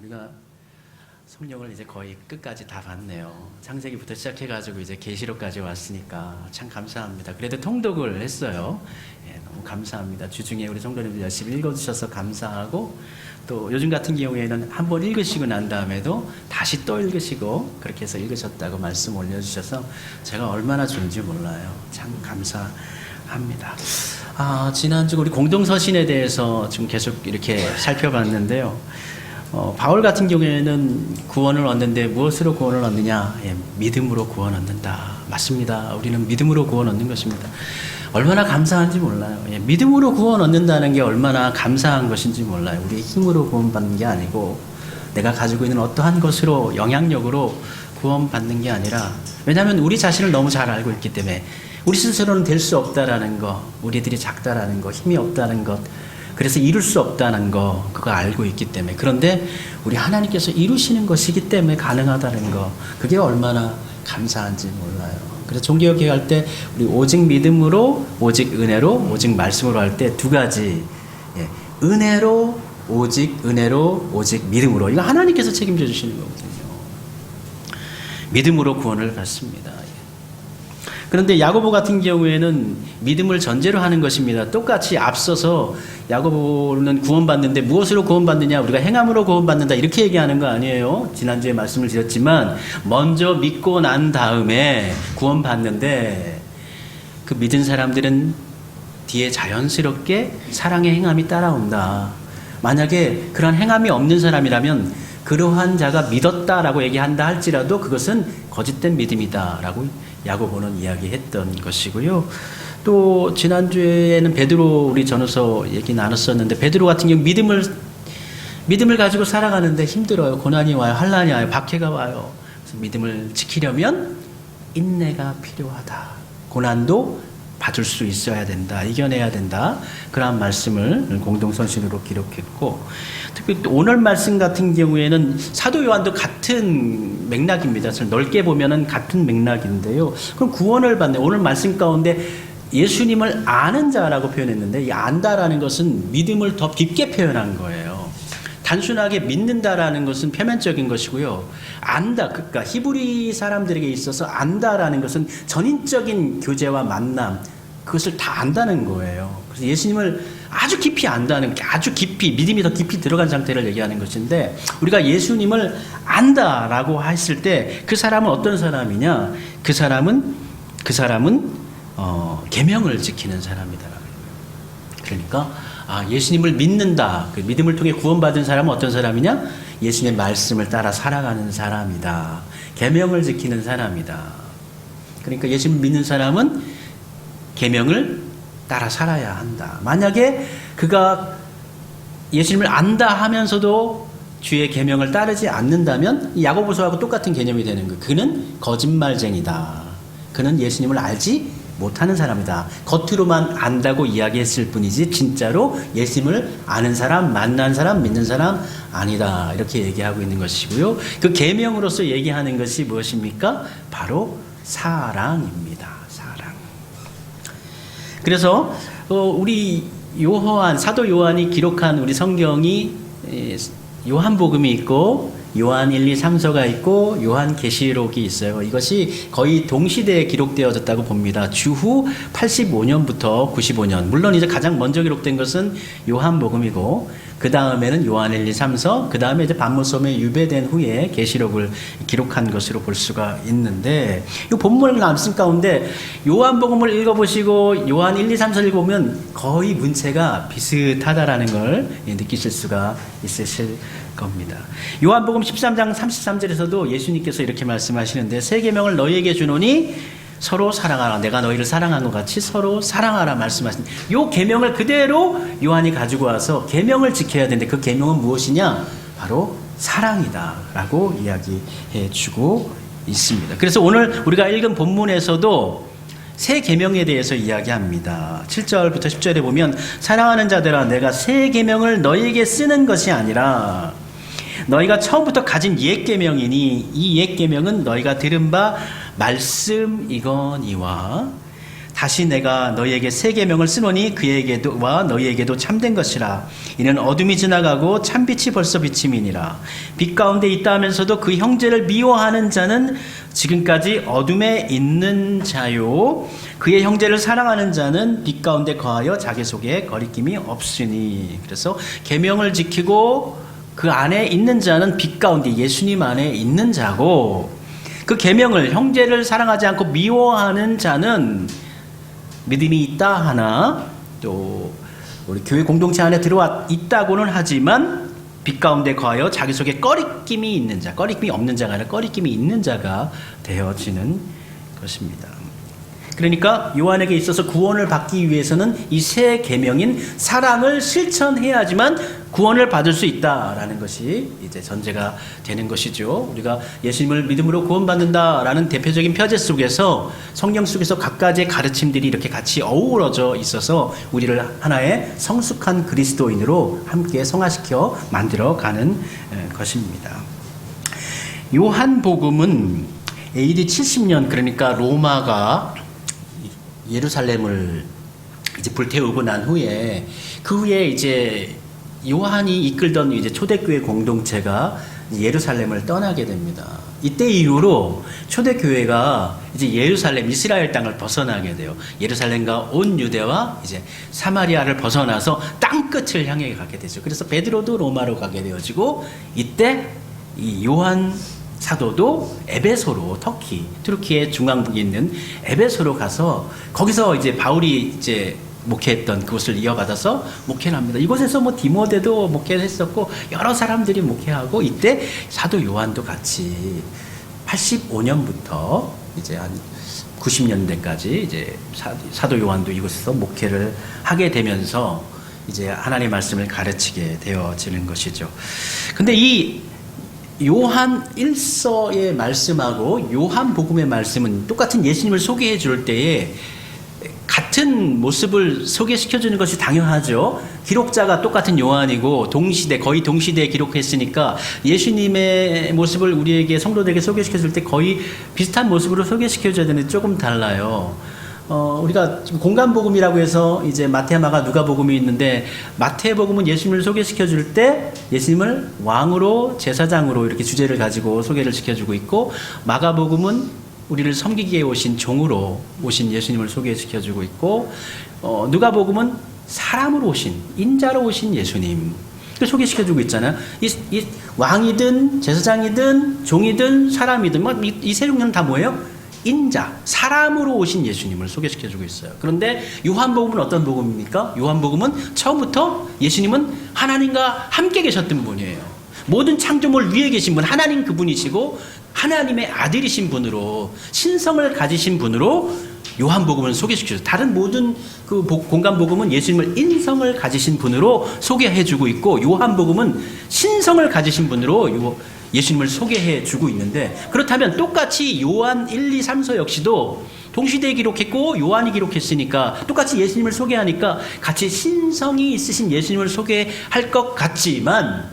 우리가 성경을 이제 거의 끝까지 다 봤네요. 창세기부터 시작해가지고 이제 계시록까지 왔으니까 참 감사합니다. 그래도 통독을 했어요. 예, 너무 감사합니다. 주중에 우리 성도님들 열심히 읽어주셔서 감사하고, 또 요즘 같은 경우에는 한번 읽으시고 난 다음에도 다시 또 읽으시고 그렇게 해서 읽으셨다고 말씀 올려주셔서 제가 얼마나 좋은지 몰라요. 참 감사합니다. 지난주 우리 공동서신에 대해서 좀 계속 이렇게 살펴봤는데요. 바울 같은 경우에는 구원을 얻는데 무엇으로 구원을 얻느냐? 예, 믿음으로 구원 얻는다. 맞습니다. 우리는 믿음으로 구원 얻는 것입니다. 얼마나 감사한지 몰라요. 예, 믿음으로 구원 얻는다는 게 얼마나 감사한 것인지 몰라요. 우리의 힘으로 구원받는 게 아니고 내가 가지고 있는 어떠한 것으로 영향력으로 구원받는 게 아니라, 왜냐하면 우리 자신을 너무 잘 알고 있기 때문에 우리 스스로는 될 수 없다라는 거, 우리들이 작다라는 거, 힘이 없다는 것, 그래서 이룰 수 없다는 거, 그거 알고 있기 때문에. 그런데 우리 하나님께서 이루시는 것이기 때문에 가능하다는 거, 그게 얼마나 감사한지 몰라요. 그래서 종교개혁 할 때 우리 오직 믿음으로, 오직 은혜로, 오직 말씀으로 할 때 두 가지, 예, 은혜로, 오직 은혜로, 오직 믿음으로, 이거 하나님께서 책임져 주시는 거거든요. 믿음으로 구원을 받습니다. 그런데 야고보 같은 경우에는 믿음을 전제로 하는 것입니다. 똑같이 앞서서 야고보는 구원받는데 무엇으로 구원받느냐? 우리가 행함으로 구원받는다, 이렇게 얘기하는 거 아니에요. 지난주에 말씀을 드렸지만 먼저 믿고 난 다음에 구원받는데, 그 믿은 사람들은 뒤에 자연스럽게 사랑의 행함이 따라온다. 만약에 그런 행함이 없는 사람이라면 그러한 자가 믿었다라고 얘기한다 할지라도 그것은 거짓된 믿음이다라고 야고보는 이야기했던 것이고요. 또 지난주에는 베드로 우리 전후서 얘기 나눴었는데, 베드로 같은 경우 믿음을 가지고 살아가는데 힘들어요. 고난이 와요, 환난이 와요, 박해가 와요. 그래서 믿음을 지키려면 인내가 필요하다. 고난도 받을 수 있어야 된다, 이겨내야 된다, 그런 말씀을 공동선신으로 기록했고, 특히 오늘 말씀 같은 경우에는 사도 요한도 같은 맥락입니다. 넓게 보면은 같은 맥락인데요. 그럼 구원을 받는 오늘 말씀 가운데 예수님을 아는 자라고 표현했는데, 이 안다라는 것은 믿음을 더 깊게 표현한 거예요. 단순하게 믿는다라는 것은 표면적인 것이고요. 안다, 그러니까 히브리 사람들에게 있어서 안다라는 것은 전인적인 교제와 만남, 그것을 다 안다는 거예요. 그래서 예수님을 아주 깊이 안다는, 아주 깊이, 믿음이 더 깊이 들어간 상태를 얘기하는 것인데, 우리가 예수님을 안다라고 했을 때 그 사람은 어떤 사람이냐? 그 사람은 계명을 지키는 사람이다. 그러니까 예수님을 믿는다, 그 믿음을 통해 구원받은 사람은 어떤 사람이냐? 예수님의 말씀을 따라 살아가는 사람이다. 계명을 지키는 사람이다. 그러니까 예수님을 믿는 사람은 계명을 따라 살아야 한다. 만약에 그가 예수님을 안다 하면서도 주의 계명을 따르지 않는다면 야고보서하고 똑같은 개념이 되는 거예요. 그는 거짓말쟁이다. 그는 예수님을 알지 못하는 사람이다. 겉으로만 안다고 이야기했을 뿐이지 진짜로 예수님을 아는 사람, 만난 사람, 믿는 사람 아니다, 이렇게 얘기하고 있는 것이고요. 그 계명으로서 얘기하는 것이 무엇입니까? 바로 사랑입니다. 사랑. 그래서 우리 사도 요한이 기록한 우리 성경이 요한복음이 있고 요한 1, 2, 3서가 있고 요한계시록이 있어요. 이것이 거의 동시대에 기록되어졌다고 봅니다. 주후 85년부터 95년. 물론 이제 가장 먼저 기록된 것은 요한복음이고, 그 다음에는 요한 1, 2, 3서, 그 다음에 이제 반모섬에 유배된 후에 계시록을 기록한 것으로 볼 수가 있는데, 이 본문 말씀 가운데 요한복음을 읽어보시고 요한 1, 2, 3서를 읽어보면 거의 문체가 비슷하다라는 걸 느끼실 수가 있으실 겁니다. 요한복음 13장 33절에서도 예수님께서 이렇게 말씀하시는데, 새 계명을 너희에게 주노니 서로 사랑하라. 내가 너희를 사랑한 것 같이 서로 사랑하라 말씀하십니다. 이 계명을 그대로 요한이 가지고 와서 계명을 지켜야 되는데, 그 계명은 무엇이냐? 바로 사랑이다 라고 이야기해 주고 있습니다. 그래서 오늘 우리가 읽은 본문에서도 새 계명에 대해서 이야기합니다. 7절부터 10절에 보면, 사랑하는 자들아, 내가 새 계명을 너희에게 쓰는 것이 아니라 너희가 처음부터 가진 옛 계명이니 이 옛 계명은 너희가 들은 바 말씀이거니와 다시 내가 너희에게 새 계명을 쓰노니 그에게도와 너희에게도 참된 것이라. 이는 어둠이 지나가고 참빛이 벌써 비침이니라. 빛 가운데 있다 하면서도 그 형제를 미워하는 자는 지금까지 어둠에 있는 자요, 그의 형제를 사랑하는 자는 빛 가운데 거하여 자기 속에 거리낌이 없으니. 그래서 계명을 지키고 그 안에 있는 자는 빛 가운데 예수님 안에 있는 자고, 그 계명을, 형제를 사랑하지 않고 미워하는 자는 믿음이 있다 하나 또 우리 교회 공동체 안에 들어와 있다고는 하지만 빛 가운데 거하여 자기 속에 꺼리낌이 있는 자, 꺼리낌이 없는 자가 아니라 꺼리낌이 있는 자가 되어지는 것입니다. 그러니까 요한에게 있어서 구원을 받기 위해서는 이 새 계명인 사랑을 실천해야지만 구원을 받을 수 있다라는 것이 이제 전제가 되는 것이죠. 우리가 예수님을 믿음으로 구원받는다라는 대표적인 표제 속에서 성경 속에서 각가지의 가르침들이 이렇게 같이 어우러져 있어서 우리를 하나의 성숙한 그리스도인으로 함께 성화시켜 만들어가는 것입니다. 요한복음은 AD 70년, 그러니까 로마가 예루살렘을 이제 불태우고 난 후에, 그 후에 이제 요한이 이끌던 이제 초대교회 공동체가 예루살렘을 떠나게 됩니다. 이때 이후로 초대교회가 이제 예루살렘, 이스라엘 땅을 벗어나게 돼요. 예루살렘과 온 유대와 이제 사마리아를 벗어나서 땅 끝을 향해 가게 되죠. 그래서 베드로도 로마로 가게 되어지고, 이때 이 요한 사도도 에베소로, 투르키의 중앙부에 있는 에베소로 가서 거기서 이제 바울이 이제 목회했던 그곳을 이어받아서 목회를 합니다. 이곳에서 뭐 디모데도 목회를 했었고 여러 사람들이 목회하고, 이때 사도 요한도 같이 85년부터 이제 한 90년대까지 이제 사도 요한도 이곳에서 목회를 하게 되면서 이제 하나님의 말씀을 가르치게 되어지는 것이죠. 근데 이 요한 1서의 말씀하고 요한 복음의 말씀은 똑같은 예수님을 소개해 줄 때에 같은 모습을 소개시켜 주는 것이 당연하죠. 기록자가 똑같은 요한이고 거의 동시대에 기록했으니까 예수님의 모습을 우리에게, 성도들에게 소개시켜 줄 때 거의 비슷한 모습으로 소개시켜 줘야 되는데 조금 달라요. 우리가 공간복음이라고 해서 이제 마태, 마가, 누가복음이 있는데, 마태복음은 예수님을 소개시켜 줄 때 예수님을 왕으로, 제사장으로 이렇게 주제를 가지고 소개를 시켜주고 있고, 마가복음은 우리를 섬기기에 오신 종으로 오신 예수님을 소개시켜주고 있고, 누가복음은 사람으로 오신, 인자로 오신 예수님 소개시켜주고 있잖아요. 이 왕이든 제사장이든 종이든 사람이든 이 세 종류는 다 뭐예요? 인자, 사람으로 오신 예수님을 소개시켜주고 있어요. 그런데 요한복음은 어떤 복음입니까? 요한복음은 처음부터 예수님은 하나님과 함께 계셨던 분이에요. 모든 창조물 위에 계신 분, 하나님 그분이시고 하나님의 아들이신 분으로, 신성을 가지신 분으로 요한복음을 소개시켜줘요. 다른 모든 그 공간복음은 예수님을 인성을 가지신 분으로 소개해주고 있고, 요한복음은 신성을 가지신 분으로 예수님을 소개해 주고 있는데, 그렇다면 똑같이 요한 1, 2, 3서 역시도 동시대에 기록했고 요한이 기록했으니까 똑같이 예수님을 소개하니까 같이 신성이 있으신 예수님을 소개할 것 같지만,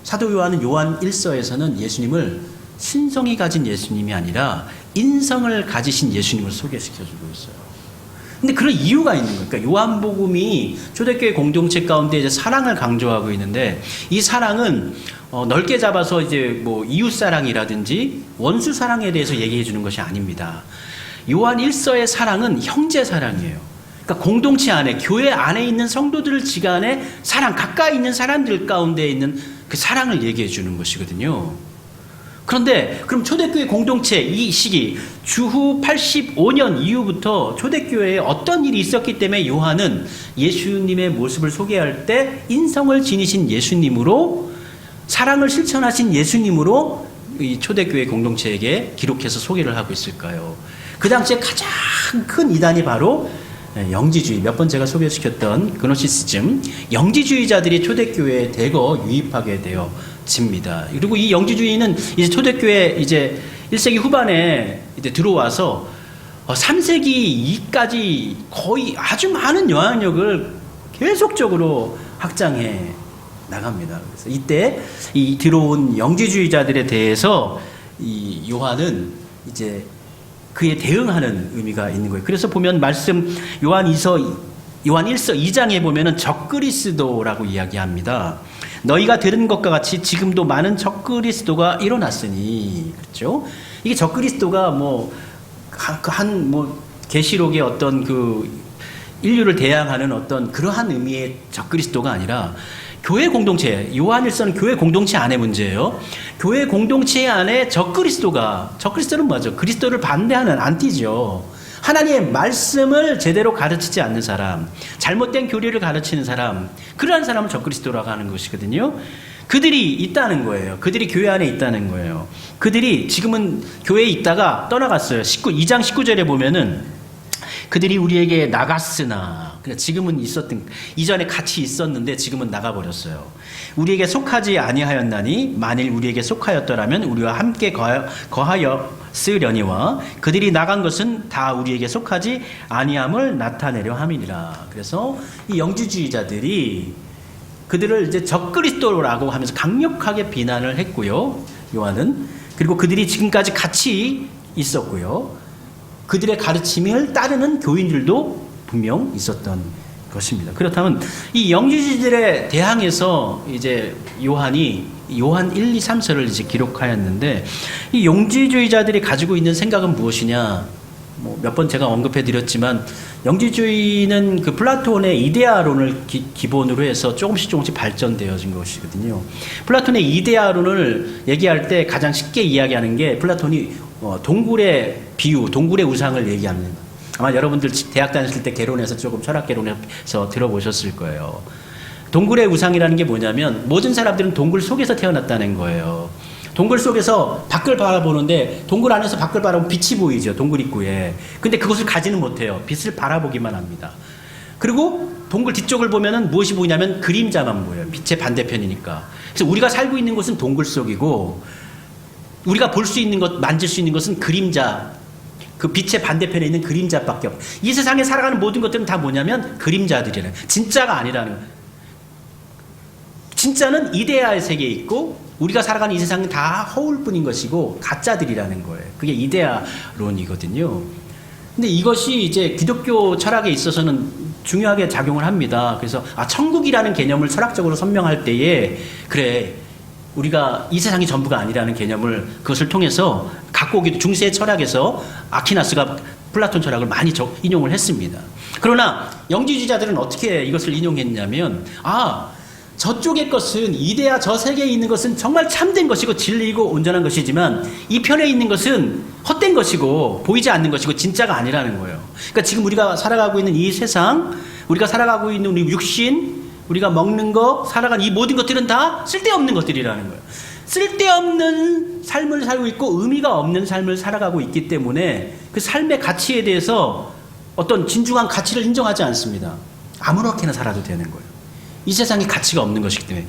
사도 요한은 요한 1서에서는 예수님을 신성이 가진 예수님이 아니라 인성을 가지신 예수님을 소개시켜주고 있어요. 근데 그런 이유가 있는 거예요. 그러니까 요한복음이 초대교회 공동체 가운데 이제 사랑을 강조하고 있는데, 이 사랑은 넓게 잡아서 이제 뭐 이웃 사랑이라든지 원수 사랑에 대해서 얘기해 주는 것이 아닙니다. 요한 1서의 사랑은 형제 사랑이에요. 그러니까 공동체 안에, 교회 안에 있는 성도들 지간의 사랑, 가까이 있는 사람들 가운데 있는 그 사랑을 얘기해 주는 것이거든요. 그런데 그럼 초대교회 공동체 이 시기 주후 85년 이후부터 초대교회에 어떤 일이 있었기 때문에 요한은 예수님의 모습을 소개할 때 인성을 지니신 예수님으로, 사랑을 실천하신 예수님으로 이 초대교회 공동체에게 기록해서 소개를 하고 있을까요? 그 당시에 가장 큰 이단이 바로 영지주의, 몇 번 제가 소개시켰던 그노시시즘, 영지주의자들이 초대교회에 대거 유입하게 되어집니다. 그리고 이 영지주의는 이제 초대교회 이제 1세기 후반에 이제 들어와서 3세기 이까지 거의 아주 많은 영향력을 계속적으로 확장해 나갑니다. 그래서 이때 이 들어온 영지주의자들에 대해서 이 요한은 이제 그에 대응하는 의미가 있는 거예요. 그래서 보면 말씀 요한 1서 2장에 보면은 적그리스도라고 이야기합니다. 너희가 들은 것과 같이 지금도 많은 적그리스도가 일어났으니. 그렇죠? 이게 적그리스도가 계시록의 어떤 그 인류를 대항하는 어떤 그러한 의미의 적그리스도가 아니라 교회 공동체, 요한일서는 교회 공동체 안의 문제예요. 교회 공동체 안에 적그리스도는 뭐죠? 그리스도를 반대하는 안티죠. 하나님의 말씀을 제대로 가르치지 않는 사람, 잘못된 교리를 가르치는 사람, 그러한 사람을 적그리스도라고 하는 것이거든요. 그들이 있다는 거예요. 그들이 교회 안에 있다는 거예요. 그들이 지금은 교회에 있다가 떠나갔어요. 2장 19절에 보면은 그들이 우리에게 나갔으나, 지금은 이전에 같이 있었는데 지금은 나가버렸어요. 우리에게 속하지 아니하였나니 만일 우리에게 속하였더라면 우리와 함께 거하였으려니와 그들이 나간 것은 다 우리에게 속하지 아니함을 나타내려 함이니라. 그래서 이 영주주의자들이 그들을 이제 적그리스도라고 하면서 강력하게 비난을 했고요. 요한은. 그리고 그들이 지금까지 같이 있었고요. 그들의 가르침을 따르는 교인들도 분명 있었던 것입니다. 그렇다면 이 영주주의들에 대항해서 이제 요한 1, 2, 3서를 이제 기록하였는데 이 영주주의자들이 가지고 있는 생각은 무엇이냐? 몇 번 제가 언급해 드렸지만 영주주의는 그 플라톤의 이데아론을 기본으로 해서 조금씩 발전되어진 것이거든요. 플라톤의 이데아론을 얘기할 때 가장 쉽게 이야기하는 게 플라톤이 동굴의 비유, 동굴의 우상을 얘기합니다. 아마 여러분들 대학 다녔을 때 개론에서 조금 철학 개론에서 들어보셨을 거예요. 동굴의 우상이라는 게 뭐냐면 모든 사람들은 동굴 속에서 태어났다는 거예요. 동굴 속에서 밖을 바라보는데 동굴 안에서 밖을 바라보면 빛이 보이죠. 동굴 입구에. 근데 그것을 가지는 못해요. 빛을 바라보기만 합니다. 그리고 동굴 뒤쪽을 보면은 무엇이 보이냐면 그림자만 보여요. 빛의 반대편이니까. 그래서 우리가 살고 있는 곳은 동굴 속이고 우리가 볼 수 있는 것, 만질 수 있는 것은 그림자, 그 빛의 반대편에 있는 그림자밖에 없어요. 이 세상에 살아가는 모든 것들은 다 뭐냐면 그림자들이래요. 진짜가 아니라는 거예요. 진짜는 이데아의 세계에 있고 우리가 살아가는 이 세상은 다 허울뿐인 것이고 가짜들이라는 거예요. 그게 이데아론이거든요. 근데 이것이 이제 기독교 철학에 있어서는 중요하게 작용을 합니다. 그래서 천국이라는 개념을 철학적으로 설명할 때에 그래 우리가 이 세상이 전부가 아니라는 개념을 그것을 통해서 갖고 오기도 중세 철학에서 아퀴나스가 플라톤 철학을 많이 인용을 했습니다. 그러나 영주주의자들은 어떻게 이것을 인용했냐면 저쪽의 것은 이데아 저 세계에 있는 것은 정말 참된 것이고 진리이고 온전한 것이지만 이 편에 있는 것은 헛된 것이고 보이지 않는 것이고 진짜가 아니라는 거예요. 그러니까 지금 우리가 살아가고 있는 이 세상, 우리가 살아가고 있는 우리 육신, 우리가 먹는 거, 살아가는 이 모든 것들은 다 쓸데없는 것들이라는 거예요. 쓸데없는 삶을 살고 있고 의미가 없는 삶을 살아가고 있기 때문에 그 삶의 가치에 대해서 어떤 진중한 가치를 인정하지 않습니다. 아무렇게나 살아도 되는 거예요. 이 세상에 가치가 없는 것이기 때문에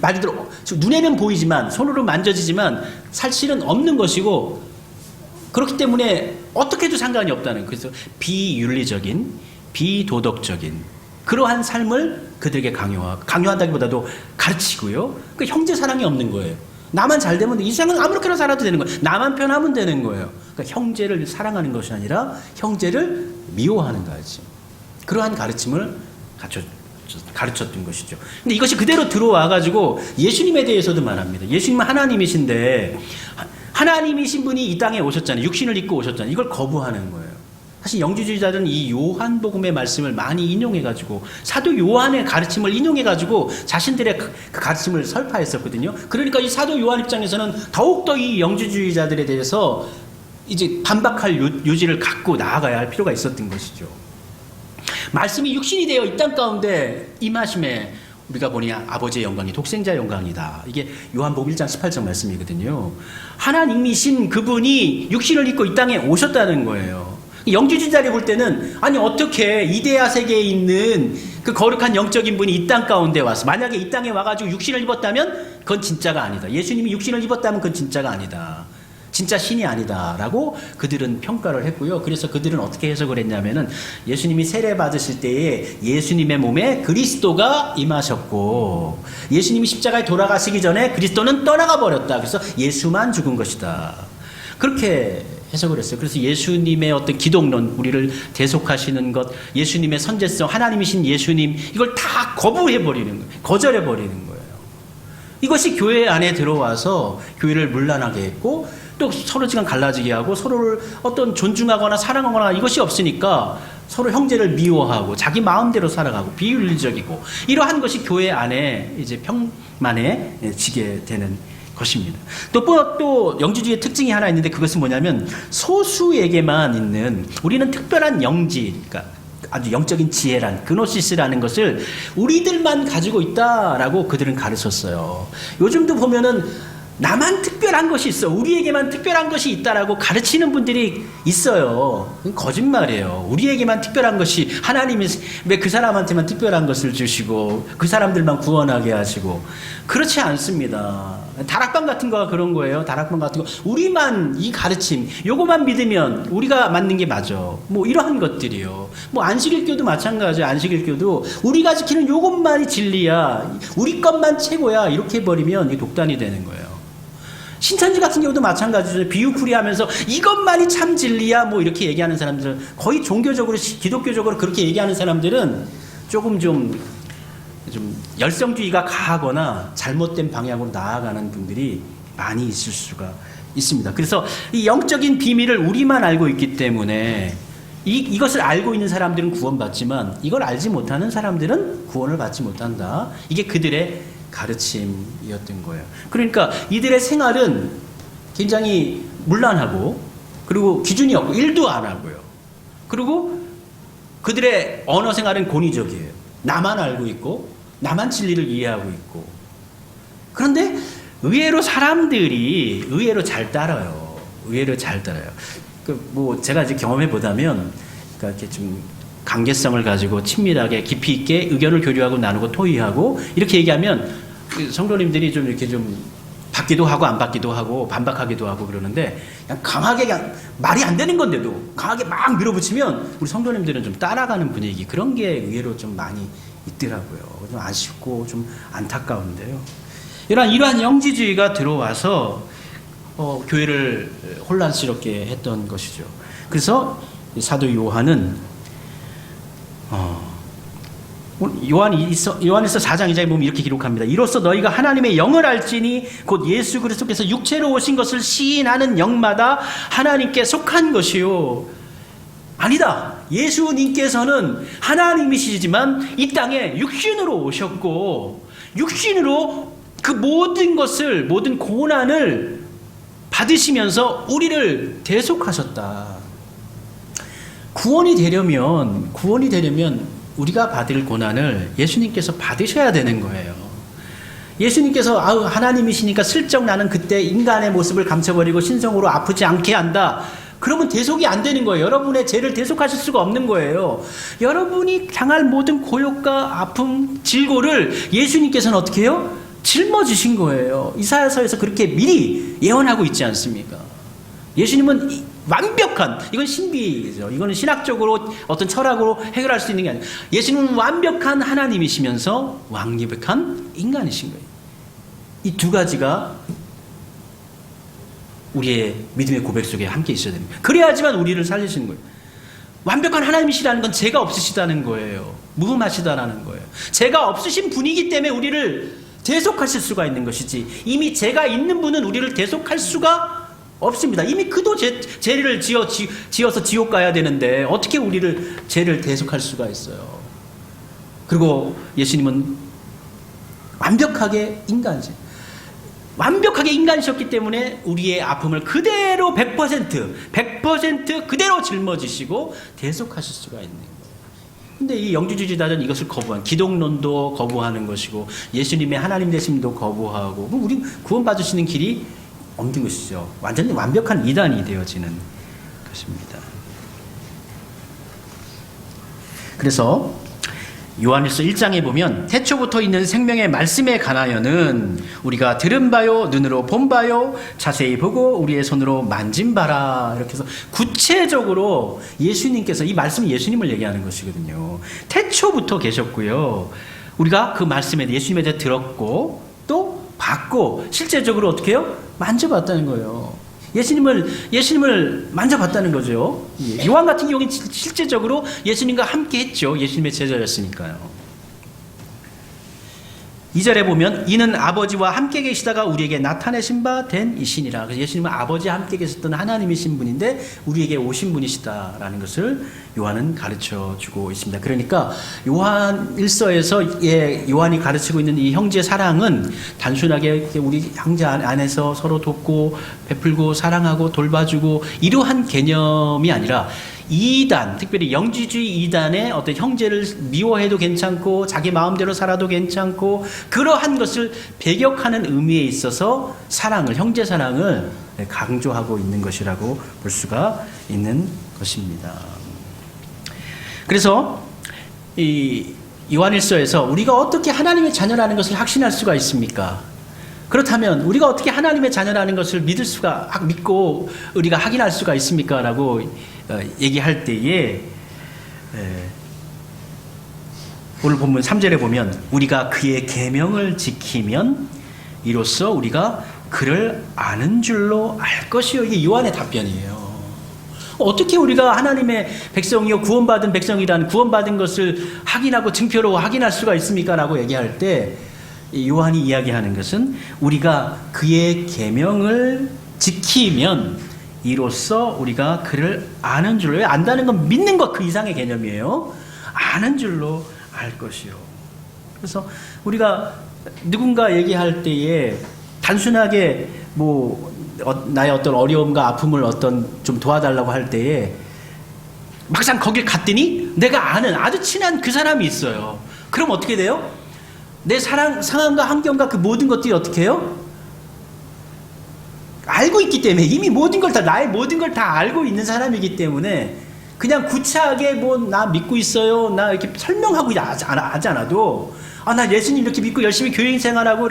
말 그대로 눈에는 보이지만 손으로 만져지지만 사실은 없는 것이고 그렇기 때문에 어떻게 해도 상관이 없다는 거예요. 그래서 비윤리적인 비도덕적인 그러한 삶을 그들에게 강요한다기보다도 가르치고요. 그 형제 사랑이 없는 거예요. 나만 잘 되면 이 세상은 아무렇게나 살아도 되는 거예요. 나만 편하면 되는 거예요. 그러니까 형제를 사랑하는 것이 아니라 형제를 미워하는 거지. 그러한 가르침을 가르쳤던 것이죠. 근데 이것이 그대로 들어와가지고 예수님에 대해서도 말합니다. 예수님은 하나님이신데 하나님이신 분이 이 땅에 오셨잖아요. 육신을 입고 오셨잖아요. 이걸 거부하는 거예요. 사실 영주주의자들은 이 요한복음의 말씀을 많이 인용해가지고 사도 요한의 가르침을 인용해가지고 자신들의 그 가르침을 설파했었거든요. 그러니까 이 사도 요한 입장에서는 더욱더 이 영주주의자들에 대해서 이제 반박할 요지를 갖고 나아가야 할 필요가 있었던 것이죠. 말씀이 육신이 되어 이 땅 가운데 임하심에 우리가 보니 아버지의 영광이 독생자의 영광이다. 이게 요한복음 1장 18절 말씀이거든요. 하나님이신 그분이 육신을 입고 이 땅에 오셨다는 거예요. 영주주의자를 볼 때는 어떻게 이데아 세계에 있는 그 거룩한 영적인 분이 이 땅 가운데 와서 만약에 이 땅에 와가지고 육신을 입었다면 그건 진짜가 아니다. 예수님이 육신을 입었다면 그건 진짜가 아니다. 진짜 신이 아니다라고 그들은 평가를 했고요. 그래서 그들은 어떻게 해석을 했냐면은 예수님이 세례 받으실 때에 예수님의 몸에 그리스도가 임하셨고 예수님이 십자가에 돌아가시기 전에 그리스도는 떠나가 버렸다. 그래서 예수만 죽은 것이다. 그렇게 해석을 했어요. 그래서 예수님의 어떤 기독론, 우리를 대속하시는 것, 예수님의 선제성, 하나님이신 예수님, 이걸 다 거부해버리는 거예요. 거절해버리는 거예요. 이것이 교회 안에 들어와서 교회를 문란하게 했고, 또 서로 지금 갈라지게 하고, 서로를 어떤 존중하거나 사랑하거나 이것이 없으니까 서로 형제를 미워하고, 자기 마음대로 비윤리적이고, 이러한 것이 교회 안에 이제 평만해지게 되는 것입니다. 또 영지주의의 특징이 하나 있는데, 그것은 뭐냐면 소수에게만 있는, 우리는 특별한 영지, 그러니까 아주 영적인 지혜란 그노시스라는 것을 우리들만 가지고 있다라고 그들은 가르쳤어요. 요즘도 보면은 나만 특별한 것이 있어, 우리에게만 특별한 것이 있다라고 가르치는 분들이 있어요. 그건 거짓말이에요. 우리에게만 특별한 것이, 하나님이 왜 그 사람한테만 특별한 것을 주시고 그 사람들만 구원하게 하시고, 그렇지 않습니다. 다락방 같은 거가 그런 거예요. 다락방 같은 거, 우리만 이 가르침, 요거만 믿으면 우리가 맞는 게 맞아, 뭐 이러한 것들이요. 뭐 안식일교도 마찬가지야. 안식일교도 우리가 지키는 요것만이 진리야, 우리 것만 최고야, 이렇게 해버리면 이게 독단이 되는 거예요. 신천지 같은 경우도 마찬가지죠. 비유풀이하면서 이것만이 참 진리야, 뭐 이렇게 얘기하는 사람들, 거의 종교적으로, 기독교적으로 그렇게 얘기하는 사람들은 조금 좀 열성주의가 가하거나 잘못된 방향으로 나아가는 분들이 많이 있을 수가 있습니다. 그래서 이 영적인 비밀을 우리만 알고 있기 때문에 이것을 알고 있는 사람들은 구원받지만 이걸 알지 못하는 사람들은 구원을 받지 못한다. 이게 그들의 가르침이었던 거예요. 그러니까 이들의 생활은 굉장히 문란하고, 그리고 기준이 없고 일도 안 하고요. 그리고 그들의 언어 생활은 권위적이에요. 나만 알고 있고 나만 진리를 이해하고 있고. 그런데 의외로 사람들이 의외로 잘 따라요. 뭐 제가 이제 경험해 보다면, 그러니까 이렇게 좀 관계성을 가지고 친밀하게 깊이 있게 의견을 교류하고 나누고 토의하고 이렇게 얘기하면 성도님들이 좀 이렇게 좀 받기도 하고 안 받기도 하고 반박하기도 하고 그러는데, 그냥 강하게, 그냥 말이 안 되는 건데도 강하게 막 밀어붙이면 우리 성도님들은 좀 따라가는 분위기, 그런 게 의외로 좀 많이 있더라고요. 좀 아쉽고 좀 안타까운데요. 이러한 영지주의가 들어와서 교회를 혼란스럽게 했던 것이죠. 그래서 사도 요한은 요한일서 4장 2장에 보면 이렇게 기록합니다. 이로써 너희가 하나님의 영을 알지니 곧 예수 그리스도께서 육체로 오신 것을 시인하는 영마다 하나님께 속한 것이요. 아니다. 예수님께서는 하나님이시지만 이 땅에 육신으로 오셨고, 육신으로 그 모든 것을, 모든 고난을 받으시면서 우리를 대속하셨다. 구원이 되려면 우리가 받을 고난을 예수님께서 받으셔야 되는 거예요. 예수님께서 하나님이시니까 슬쩍 나는 그때 인간의 모습을 감춰버리고 신성으로 아프지 않게 한다. 그러면 대속이 안 되는 거예요. 여러분의 죄를 대속하실 수가 없는 거예요. 여러분이 당할 모든 고역과 아픔, 질고를 예수님께서는 어떻게 해요? 짊어지신 거예요. 이사야서에서 그렇게 미리 예언하고 있지 않습니까? 예수님은 완벽한, 이건 신비죠. 이거는 신학적으로 어떤 철학으로 해결할 수 있는 게 아니에요. 예수님은 완벽한 하나님이시면서 완벽한 인간이신 거예요. 이 두 가지가 우리의 믿음의 고백 속에 함께 있어야 됩니다. 그래야지만 우리를 살리시는 거예요. 완벽한 하나님이시라는 건 죄가 없으시다는 거예요. 무흠하시다라는 거예요. 죄가 없으신 분이기 때문에 우리를 대속하실 수가 있는 것이지, 이미 죄가 있는 분은 우리를 대속할 수가 없습니다. 이미 그도 죄를 지어서 지옥 가야 되는데 어떻게 우리를 죄를 대속할 수가 있어요. 그리고 예수님은 완벽하게 인간이셨기 때문에 우리의 아픔을 그대로 100% 그대로 짊어지시고 대속하실 수가 있는 거예요. 근데 이 영지주의자들은 이것을 거부한, 기독론도 거부하는 것이고 예수님의 하나님 되심도 거부하고, 우리 구원받으시는 길이 없는 것이죠. 완전히 완벽한 이단이 되어지는 것입니다. 그래서 요한일서 1장에 보면 태초부터 있는 생명의 말씀에 관하여는 우리가 들은 바요, 눈으로 본 바요, 자세히 보고 우리의 손으로 만진 바라. 이렇게 해서 구체적으로 예수님께서, 이 말씀은 예수님을 얘기하는 것이거든요. 태초부터 계셨고요. 우리가 그 말씀에 예수님에 대해 들었고 또 봤고 실제적으로 어떻게 해요? 만져봤다는 거예요. 예수님을 만져봤다는 거죠. 요한 같은 경우는 실제적으로 예수님과 함께 했죠. 예수님의 제자였으니까요. 2절에 보면 이는 아버지와 함께 계시다가 우리에게 나타내신 바 된 이시니라. 그래서 예수님은 아버지와 함께 계셨던 하나님이신 분인데 우리에게 오신 분이시다라는 것을 요한은 가르쳐 주고 있습니다. 그러니까 요한 1서에서 요한이 가르치고 있는 이 형제 사랑은 단순하게 우리 형제 안에서 서로 돕고 베풀고 사랑하고 돌봐주고 이러한 개념이 아니라 이단, 특별히 영지주의 이단의 어떤 형제를 미워해도 괜찮고 자기 마음대로 살아도 괜찮고 그러한 것을 배격하는 의미에 있어서 사랑을, 형제 사랑을 강조하고 있는 것이라고 볼 수가 있는 것입니다. 그래서 이 요한일서에서 우리가 어떻게 하나님의 자녀라는 것을 확신할 수가 있습니까? 그렇다면 우리가 어떻게 하나님의 자녀라는 것을 믿고 우리가 확인할 수가 있습니까? 라고 얘기할 때에 오늘 본문 3절에 보면 우리가 그의 계명을 지키면 이로써 우리가 그를 아는 줄로 알 것이요. 이게 요한의 답변이에요. 어떻게 우리가 하나님의 백성이요 구원받은 백성이란 구원받은 것을 확인하고 증표로 확인할 수가 있습니까? 라고 얘기할 때 요한이 이야기하는 것은 우리가 그의 계명을 지키면 이로써 우리가 그를 아는 줄로, 안다는 건 믿는 것 그 이상의 개념이에요. 아는 줄로 알 것이요. 그래서 우리가 누군가 얘기할 때에 단순하게 나의 어떤 어려움과 아픔을 좀 도와달라고 할 때에 막상 거길 갔더니 내가 아는 아주 친한 그 사람이 있어요. 그럼 어떻게 돼요? 내 상황과 환경과 그 모든 것들이 어떻게 해요? 알고 있기 때문에 이미 나의 모든 걸 다 알고 있는 사람이기 때문에 그냥 구차하게 나 믿고 있어요. 나 이렇게 설명하고 하지 않아도 나 예수님 이렇게 믿고 열심히 교회 생활하고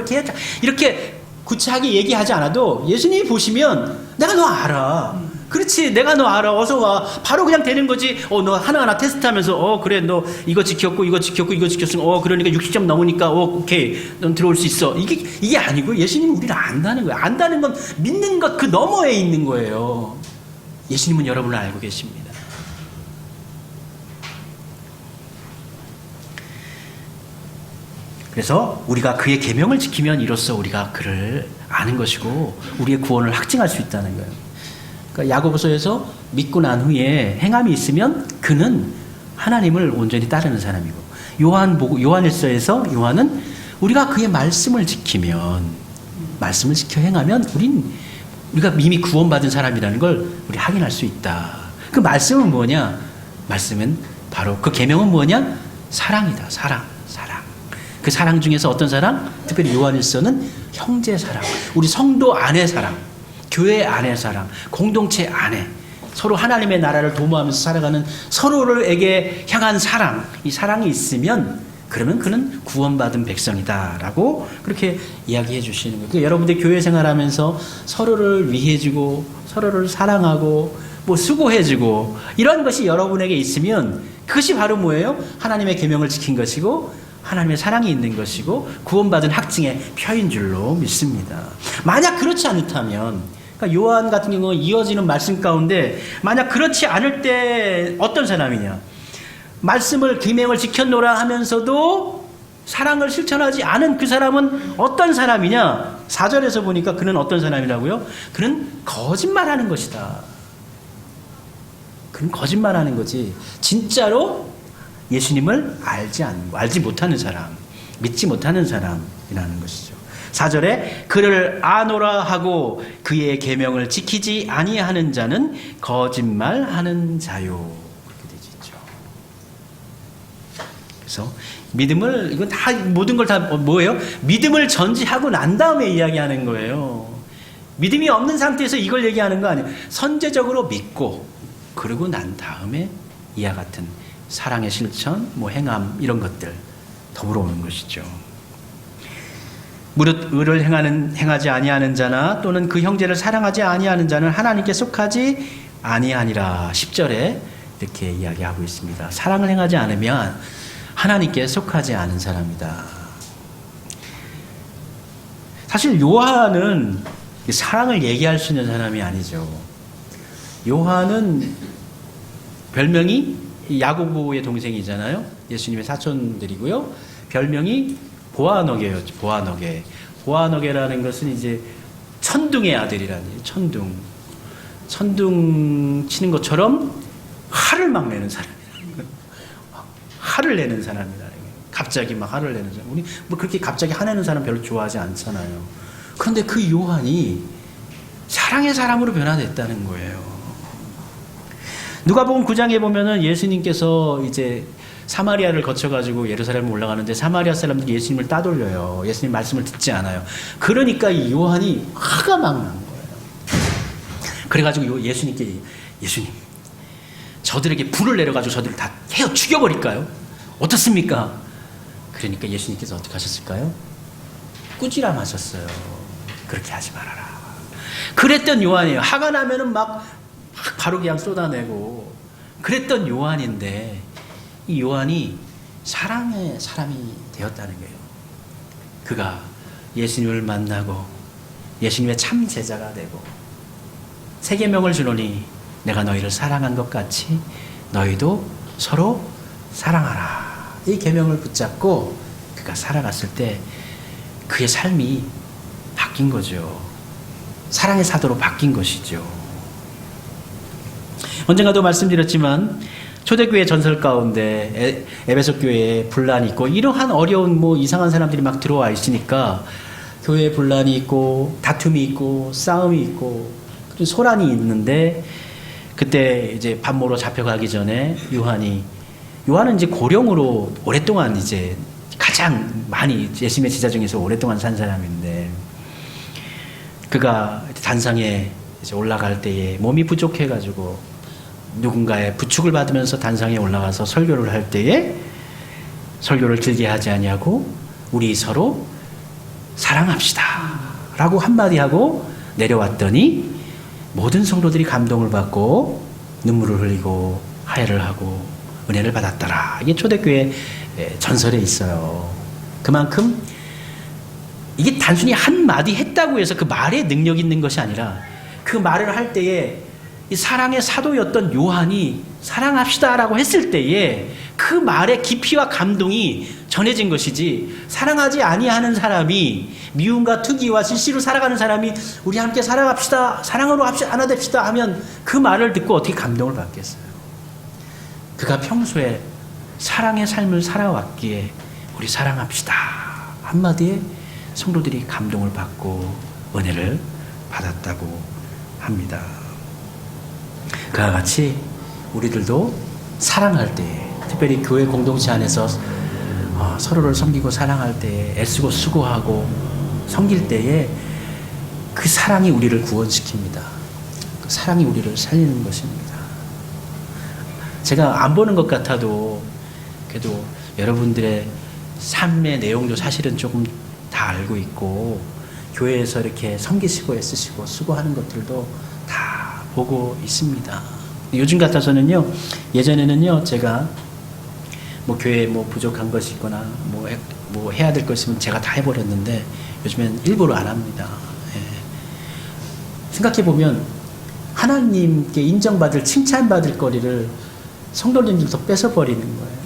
이렇게 구차하게 얘기하지 않아도 예수님이 보시면 내가 너 알아. 그렇지, 내가 너 알아. 어서 와. 바로 그냥 되는 거지. 너 하나하나 테스트하면서 그래, 너 이거 지켰고 이거 지켰으면 그러니까 60점 넘으니까 오케이, 넌 들어올 수 있어. 이게 아니고 예수님은 우리를 안다는 거예요. 안다는 건 믿는 것 그 너머에 있는 거예요. 예수님은 여러분을 알고 계십니다. 그래서 우리가 그의 계명을 지키면 이로써 우리가 그를 아는 것이고 우리의 구원을 확증할 수 있다는 거예요. 그러니까 야고보서에서 믿고 난 후에 행함이 있으면 그는 하나님을 온전히 따르는 사람이고, 요한일서에서 요한은 우리가 그의 말씀을 지키면, 말씀을 지켜 행하면 우리가 이미 구원받은 사람이라는 걸 우리 확인할 수 있다. 그 말씀은 뭐냐? 말씀은 바로 그 계명은 뭐냐? 사랑이다. 사랑. 그 사랑 중에서 어떤 사랑? 특별히 요한일서는 형제 사랑, 우리 성도 안의 사랑, 교회 안의 사랑, 공동체 안에 서로 하나님의 나라를 도모하면서 살아가는 서로에게 향한 사랑, 이 사랑이 있으면 그러면 그는 구원받은 백성이다라고 그렇게 이야기해 주시는 거예요. 그러니까 여러분들 교회 생활하면서 서로를 위해주고 서로를 사랑하고 수고해주고 이런 것이 여러분에게 있으면 그것이 바로 뭐예요? 하나님의 계명을 지킨 것이고 하나님의 사랑이 있는 것이고 구원받은 확증의 표인 줄로 믿습니다. 만약 그렇지 않다면, 그러니까 요한 같은 경우는 이어지는 말씀 가운데 만약 그렇지 않을 때 어떤 사람이냐? 말씀을 계명을 지켰노라 하면서도 사랑을 실천하지 않은 그 사람은 어떤 사람이냐? 4절에서 보니까 그는 어떤 사람이라고요? 그는 거짓말하는 것이다. 그는 거짓말하는 거지. 진짜로 예수님을 알지 못하는 사람, 믿지 못하는 사람이라는 것이죠. 4절에 그를 아노라 하고 그의 계명을 지키지 아니하는 자는 거짓말하는 자요. 그렇게 되어 있죠. 그래서 이건 다 모든 걸 다 뭐예요? 믿음을 전제하고 난 다음에 이야기하는 거예요. 믿음이 없는 상태에서 이걸 얘기하는 거 아니에요. 선제적으로 믿고 그러고 난 다음에 이와 같은 사랑의 실천, 행함 이런 것들 더불어 오는 것이죠. 무릇 의를 행하지 아니하는 자나 또는 그 형제를 사랑하지 아니하는 자는 하나님께 속하지 아니하니라. 10절에 이렇게 이야기하고 있습니다. 사랑을 행하지 않으면 하나님께 속하지 않은 사람이다. 사실 요한은 사랑을 얘기할 수 있는 사람이 아니죠. 요한은 별명이 야고보의 동생이잖아요. 예수님의 사촌들이고요. 별명이 보아너게였죠. 보아너게. 보아너게라는 것은 이제 천둥의 아들이라는 천둥. 천둥 치는 것처럼 화를 막 내는 사람이라는 거예요. 화를 내는 사람이라는 거예요. 갑자기 막 화를 내는 사람. 우리 뭐 그렇게 갑자기 화내는 사람 별로 좋아하지 않잖아요. 그런데 그 요한이 사랑의 사람으로 변화됐다는 거예요. 누가복음 9장에 보면은 예수님께서 이제 사마리아를 거쳐가지고 예루살렘에 올라가는데 사마리아 사람들이 예수님을 따돌려요. 예수님 말씀을 듣지 않아요. 그러니까 이 요한이 화가 막 난 거예요. 그래가지고 예수님께, 예수님, 저들에게 불을 내려가지고 저들을 다 헤어 죽여버릴까요? 어떻습니까? 그러니까 예수님께서 어떻게 하셨을까요? 꾸지람하셨어요. 그렇게 하지 말아라. 그랬던 요한이에요. 화가 나면은 막 바로 그냥 쏟아내고 그랬던 요한인데 이 요한이 사랑의 사람이 되었다는 거예요. 그가 예수님을 만나고 예수님의 참 제자가 되고 새 계명을 주노니 내가 너희를 사랑한 것 같이 너희도 서로 사랑하라. 이 계명을 붙잡고 그가 살아갔을 때 그의 삶이 바뀐 거죠. 사랑의 사도로 바뀐 것이죠. 언젠가도 말씀드렸지만 초대교회 전설 가운데 에베소 교회에 분란이 있고 이러한 어려운 뭐 이상한 사람들이 막 들어와 있으니까 교회에 분란이 있고 다툼이 있고 싸움이 있고 소란이 있는데 그때 이제 반모로 잡혀가기 전에 요한은 이제 고령으로 오랫동안 이제 가장 많이 예수님의 제자 중에서 오랫동안 산 사람인데 그가 단상에 이제 올라갈 때에 몸이 부족해가지고 누군가의 부축을 받으면서 단상에 올라가서 설교를 할 때에 설교를 길게 하지 아니하고 우리 서로 사랑합시다 라고 한마디 하고 내려왔더니 모든 성도들이 감동을 받고 눈물을 흘리고 하회를 하고 은혜를 받았더라. 이게 초대교회 전설에 있어요. 그만큼 이게 단순히 한마디 했다고 해서 그 말에 능력 있는 것이 아니라 그 말을 할 때에 이 사랑의 사도였던 요한이 사랑합시다라고 했을 때에 그 말의 깊이와 감동이 전해진 것이지 사랑하지 아니하는 사람이 미움과 투기와 실시로 살아가는 사람이 우리 함께 사랑합시다 사랑으로 하나 됩시다 하면 그 말을 듣고 어떻게 감동을 받겠어요. 그가 평소에 사랑의 삶을 살아왔기에 우리 사랑합시다 한마디에 성도들이 감동을 받고 은혜를 받았다고 합니다. 그와 같이 우리들도 사랑할 때 특별히 교회 공동체 안에서 서로를 섬기고 사랑할 때 애쓰고 수고하고 섬길 때에 그 사랑이 우리를 구원시킵니다. 그 사랑이 우리를 살리는 것입니다. 제가 안 보는 것 같아도 그래도 여러분들의 삶의 내용도 사실은 조금 다 알고 있고 교회에서 이렇게 섬기시고 애쓰시고 수고하는 것들도 다 보고 있습니다. 요즘 같아서는요, 예전에는요, 제가 뭐 교회에 뭐 부족한 것이 있거나 뭐 해야 될 것 있으면 제가 다 해버렸는데 요즘엔 일부러 안 합니다. 예. 생각해보면 하나님께 인정받을 칭찬받을 거리를 성도님들도 뺏어버리는 거예요.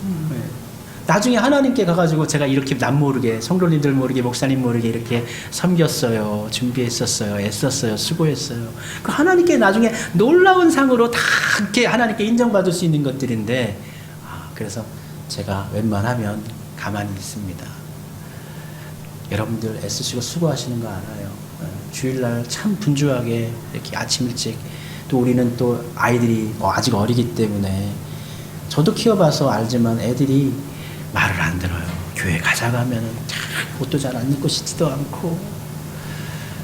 나중에 하나님께 가가지고 제가 이렇게 남 모르게 성도님들 모르게 목사님 모르게 이렇게 섬겼어요. 준비했었어요. 애썼어요. 수고했어요. 그 하나님께 나중에 놀라운 상으로 다 이렇게 하나님께 인정받을 수 있는 것들인데 그래서 제가 웬만하면 가만히 있습니다. 여러분들 애쓰시고 수고하시는 거 알아요. 주일날 참 분주하게 이렇게 아침 일찍 또 우리는 또 아이들이 아직 어리기 때문에 저도 키워봐서 알지만 애들이 말을 안 들어요. 교회 가자고 하면은 옷도 잘 안 입고 씻지도 않고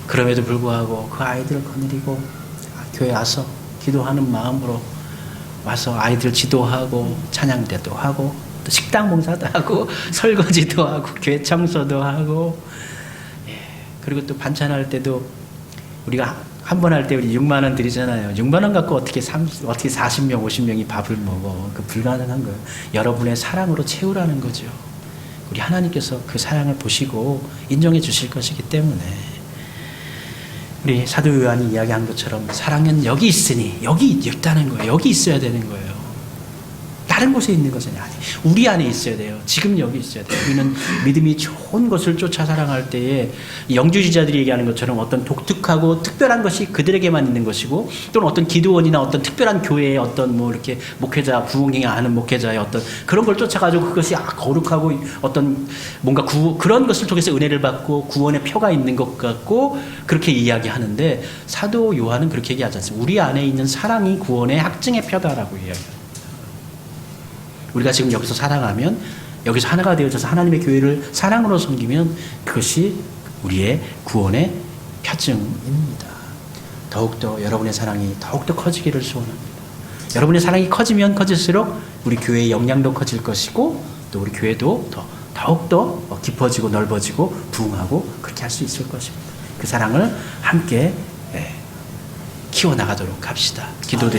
그럼에도 불구하고 그 아이들을 거느리고 교회 와서 기도하는 마음으로 와서 아이들 지도하고 찬양대도 하고 또 식당 봉사도 하고 설거지도 하고 교회 청소도 하고 그리고 또 반찬할 때도 우리가 한 번 할 때 우리 6만 원 드리잖아요. 6만 원 갖고 어떻게 40명, 50명이 밥을 먹어. 그 불가능한 거예요. 여러분의 사랑으로 채우라는 거죠. 우리 하나님께서 그 사랑을 보시고 인정해 주실 것이기 때문에 우리 사도 요한이 이야기한 것처럼 사랑은 여기 있으니 여기 있다는 거예요. 여기 있어야 되는 거예요. 다른 곳에 있는 것은 아니에요. 우리 안에 있어야 돼요. 지금 여기 있어야 돼요. 우리는 믿음이 좋은 것을 쫓아 사랑할 때에 영주주의자들이 얘기하는 것처럼 어떤 독특하고 특별한 것이 그들에게만 있는 것이고 또는 어떤 기도원이나 어떤 특별한 교회의 어떤 뭐 이렇게 목회자, 부흥행위 하는 목회자의 어떤 그런 걸 쫓아가지고 그것이 거룩하고 어떤 뭔가 그런 것을 통해서 은혜를 받고 구원의 표가 있는 것 같고 그렇게 이야기하는데 사도 요한은 그렇게 얘기하지 않습니다. 우리 안에 있는 사랑이 구원의 확증의 표다라고 이야기합니다. 우리가 지금 여기서 사랑하면 여기서 하나가 되어져서 하나님의 교회를 사랑으로 섬기면 그것이 우리의 구원의 표징입니다. 더욱더 여러분의 사랑이 더욱더 커지기를 소원합니다. 여러분의 사랑이 커지면 커질수록 우리 교회의 영향도 커질 것이고 또 우리 교회도 더욱더 깊어지고 넓어지고 부흥하고 그렇게 할 수 있을 것입니다. 그 사랑을 함께 키워나가도록 합시다. 기도드립니다.